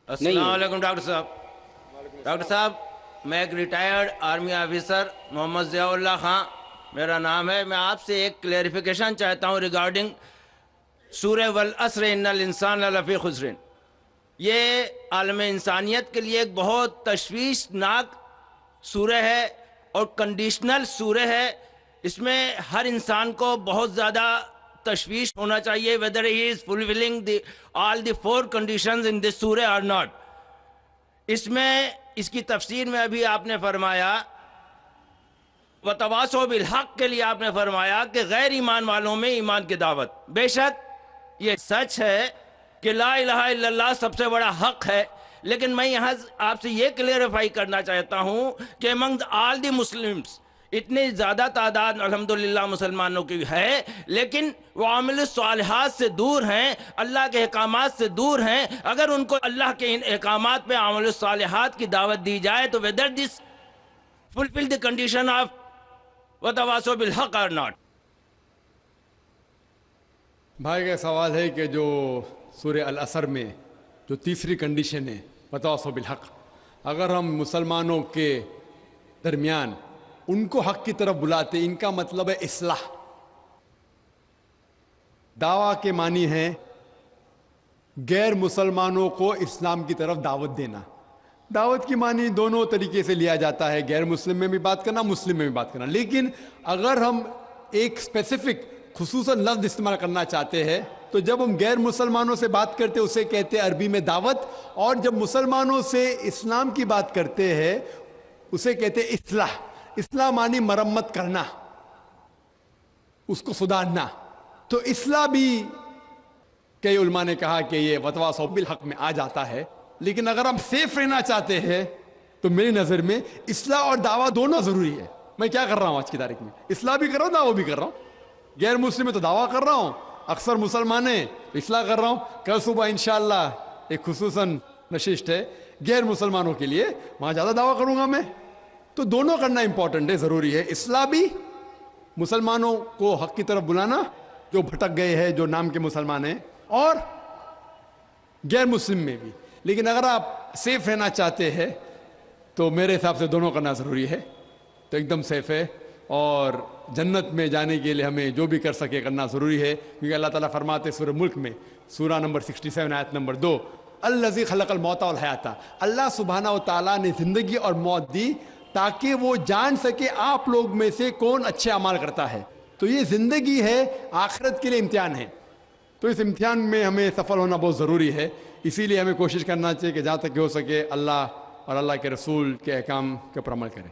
نہیں السلام ہے۔ علیکم ڈاکٹر صاحب. ڈاکٹر صاحب میں ایک ریٹائرڈ آرمی آفیسر محمد ضیاء اللہ خان میرا نام ہے. میں آپ سے ایک کلیریفیکیشن چاہتا ہوں ریگارڈنگ سورہ والعصر ان الانسان لفی خسر. یہ عالم انسانیت کے لیے ایک بہت تشویشناک سورہ ہے اور کنڈیشنل سورہ ہے. اس میں ہر انسان کو بہت زیادہ تشویش ہونا چاہیے whether he is fulfilling all the 4 conditions in this surah or not. اس میں اس کی تفسیر میں ابھی آپ نے فرمایا وَتَوَاصَوْا بِالْحَقِّ کے لیے آپ نے فرمایا کہ غیر ایمان والوں میں ایمان کی دعوت. بے شک یہ سچ ہے کہ لا الہ الا اللہ سب سے بڑا حق ہے، لیکن میں یہاں آپ سے یہ کلیئرفائی کرنا چاہتا ہوں کہ امنگ آل دی مسلمز اتنی زیادہ تعداد الحمدللہ مسلمانوں کی ہے، لیکن وہ عامل الصالحات سے دور ہیں، اللہ کے احکامات سے دور ہیں. اگر ان کو اللہ کے ان احکامات پہ عامل الصالحات کی دعوت دی جائے تو whether this fulfill the condition of وَتَوَاصَوْا بِالْحَقِّ or not. بھائی کا سوال ہے کہ جو سورہ العصر میں جو تیسری کنڈیشن ہے وَتَوَاصَوْا بِالْحَقِّ، اگر ہم مسلمانوں کے درمیان ان کو حق کی طرف بلاتے، ان کا مطلب ہے اصلاح. دعویٰ کے معنی ہے غیر مسلمانوں کو اسلام کی طرف دعوت دینا. دعوت کی معنی دونوں طریقے سے لیا جاتا ہے، غیر مسلم میں بھی بات کرنا، مسلم میں بھی بات کرنا. لیکن اگر ہم ایک اسپیسیفک خصوصاً لفظ استعمال کرنا چاہتے ہیں تو جب ہم غیر مسلمانوں سے بات کرتے اسے کہتے ہیں عربی میں دعوت، اور جب مسلمانوں سے اسلام کی بات کرتے ہیں اسے کہتے ہیں اصلاح. اصلاح معنی مرمت کرنا، اس کو سدھارنا. تو اصلاح بھی کئی علماء نے کہا کہ یہ وَتَوَاصَوْا بِالْحَقِّ میں آ جاتا ہے. لیکن اگر ہم سیف رہنا چاہتے ہیں تو میری نظر میں اصلاح اور دعویٰ دونوں ضروری ہے. میں کیا کر رہا ہوں آج کی تاریخ میں؟ اصلاح بھی کر رہا ہوں، دعویٰ بھی کر رہا ہوں. غیر مسلم میں تو دعویٰ کر رہا ہوں، اکثر مسلمان ہیں اصلاح کر رہا ہوں. کل صبح انشاءاللہ ایک خصوصاً نشست ہے غیر مسلمانوں کے لیے، وہاں زیادہ دعویٰ کروں گا میں. تو دونوں کرنا امپورٹنٹ ہے، ضروری ہے. اصلاح بھی، مسلمانوں کو حق کی طرف بلانا جو بھٹک گئے ہیں، جو نام کے مسلمان ہیں، اور غیر مسلم میں بھی. لیکن اگر آپ سیف رہنا چاہتے ہیں تو میرے حساب سے دونوں کرنا ضروری ہے. تو ایک دم سیف ہے، اور جنت میں جانے کے لیے ہمیں جو بھی کر سکے کرنا ضروری ہے. کیونکہ اللہ تعالیٰ فرماتے سورہ ملک میں سورہ نمبر 67 آیت نمبر 2 الذی خلق الموت والحیات، اللہ سبحانہ و تعالیٰ نے زندگی اور موت دی تاکہ وہ جان سکے آپ لوگ میں سے کون اچھے اعمال کرتا ہے. تو یہ زندگی ہے، آخرت کے لیے امتحان ہے. تو اس امتحان میں ہمیں سفل ہونا بہت ضروری ہے. اسی لیے ہمیں کوشش کرنا چاہیے کہ جہاں تک ہو سکے اللہ اور اللہ کے رسول کے احکام کے پر عمل کریں.